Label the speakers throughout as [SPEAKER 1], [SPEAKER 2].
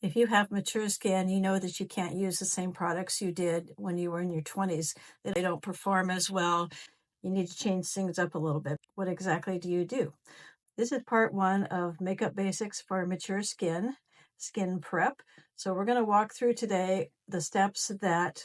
[SPEAKER 1] If you have mature skin, you know that you can't use the same products you did when you were in your 20s. They don't perform as well. You need to change things up a little bit. What exactly do you do? This is part one of Makeup Basics for Mature Skin Prep. So we're going to walk through today the steps that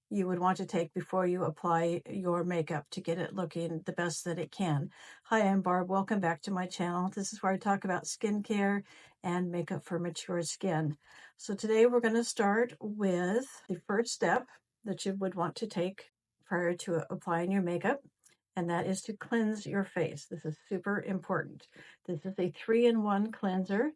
[SPEAKER 1] you would want to take before you apply your makeup to get it looking the best that it can. Hi, I'm Barb. Welcome back to my channel. This is where I talk about skincare and makeup for mature skin. So today we're going to start with the first step that you would want to take prior to applying your makeup, and that is to cleanse your face. This is super important. This is a 3-in-1 cleanser,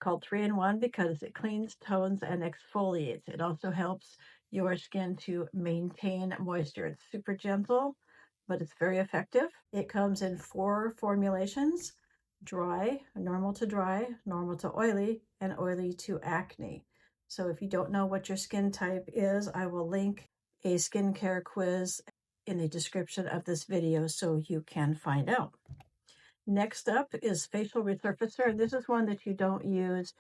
[SPEAKER 1] called 3-in-1 because it cleans, tones, and exfoliates. It also helps your skin to maintain moisture. It's super gentle, but it's very effective. It comes in 4 formulations: dry, normal to oily, and oily to acne. So if you don't know what your skin type is, I will link a skincare quiz in the description of this video so you can find out. Next up is facial resurfacer, and this is one that you don't use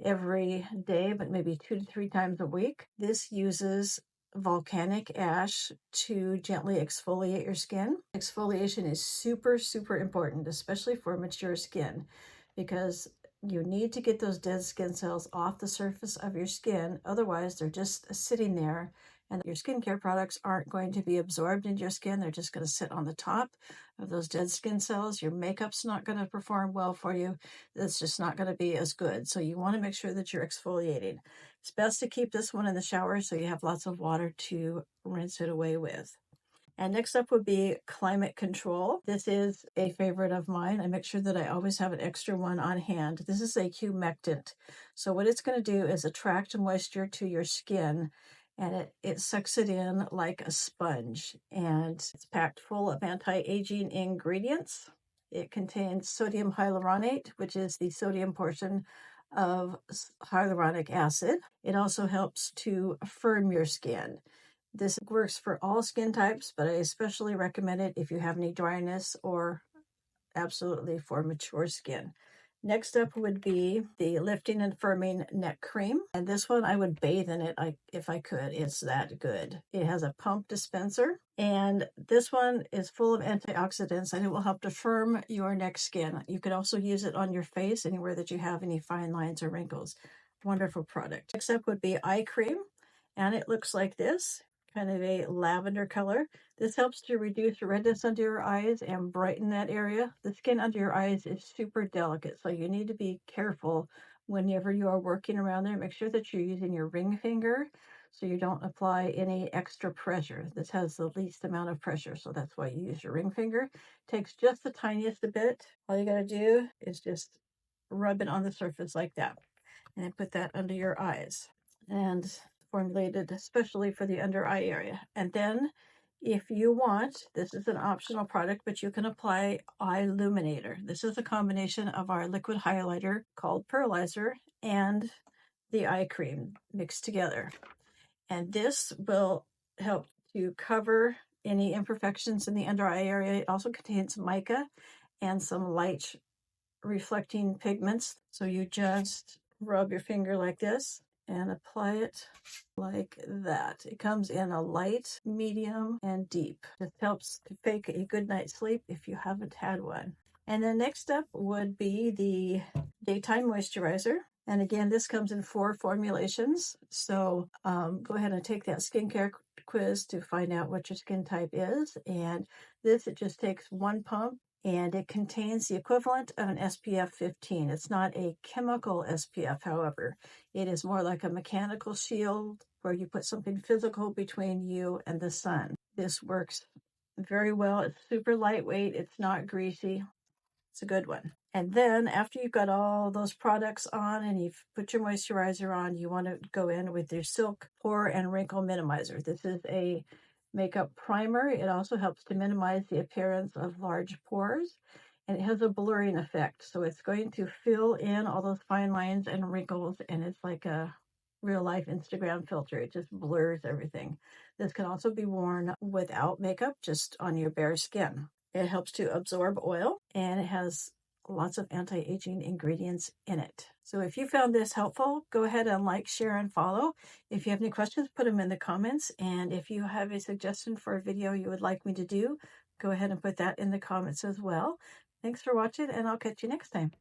[SPEAKER 1] every day, but maybe 2 to 3 times a week. This uses volcanic ash to gently exfoliate your skin. Exfoliation is super, super important, especially for mature skin, because you need to get those dead skin cells off the surface of your skin. Otherwise, they're just sitting there, and your skincare products aren't going to be absorbed into your skin. They're just going to sit on the top of those dead skin cells. Your makeup's not going to perform well for you. It's just not going to be as good. So you want to make sure that you're exfoliating. It's best to keep this one in the shower so you have lots of water to rinse it away with. And next up would be climate control. This is a favorite of mine. I make sure that I always have an extra one on hand. This is a humectant. So what it's going to do is attract moisture to your skin, and it sucks it in like a sponge. And it's packed full of anti-aging ingredients. It contains sodium hyaluronate, which is the sodium portion of hyaluronic acid. It also helps to firm your skin. This works for all skin types, but I especially recommend it if you have any dryness or absolutely for mature skin. Next up would be the Lifting and Firming Neck Cream. And this one, I would bathe in it if I could. It's that good. It has a pump dispenser. And this one is full of antioxidants, and it will help to firm your neck skin. You could also use it on your face, anywhere that you have any fine lines or wrinkles. Wonderful product. Next up would be EyeCreme. And it looks like this, kind of a lavender color. This helps to reduce redness under your eyes and brighten that area. The skin under your eyes is super delicate, so you need to be careful whenever you are working around there. Make sure that you're using your ring finger so you don't apply any extra pressure. This has the least amount of pressure, so that's why you use your ring finger. Takes just the tiniest bit. All you gotta do is just rub it on the surface like that, and then put that under your eyes. And formulated especially for the under eye area. And then if you want, this is an optional product, but you can apply EyeLuminator. This is a combination of our liquid highlighter called Pearlizer and the eye cream mixed together. And this will help to cover any imperfections in the under eye area. It also contains mica and some light reflecting pigments. So you just rub your finger like this and apply it like that. It comes in a light, medium, and deep. It helps to fake a good night's sleep if you haven't had one. And then next up would be the daytime moisturizer. And again, this comes in 4 formulations. So go ahead and take that skincare quiz to find out what your skin type is. And this, it just takes 1 pump. And it contains the equivalent of an SPF 15. It's not a chemical SPF, however. It is more like a mechanical shield where you put something physical between you and the sun. This works very well. It's super lightweight. It's not greasy. It's a good one. And then after you've got all those products on and you've put your moisturizer on, you want to go in with your Silk Pore and Wrinkle Minimizer. This is a makeup primer. It also helps to minimize the appearance of large pores, and it has a blurring effect. So it's going to fill in all those fine lines and wrinkles, and it's like a real life Instagram filter. It just blurs everything. This can also be worn without makeup, just on your bare skin. It helps to absorb oil, and it has lots of anti-aging ingredients in it. So if you found this helpful, go ahead and like, share, and follow. If you have any questions, put them in the comments. And if you have a suggestion for a video you would like me to do, go ahead and put that in the comments as well. Thanks for watching, and I'll catch you next time.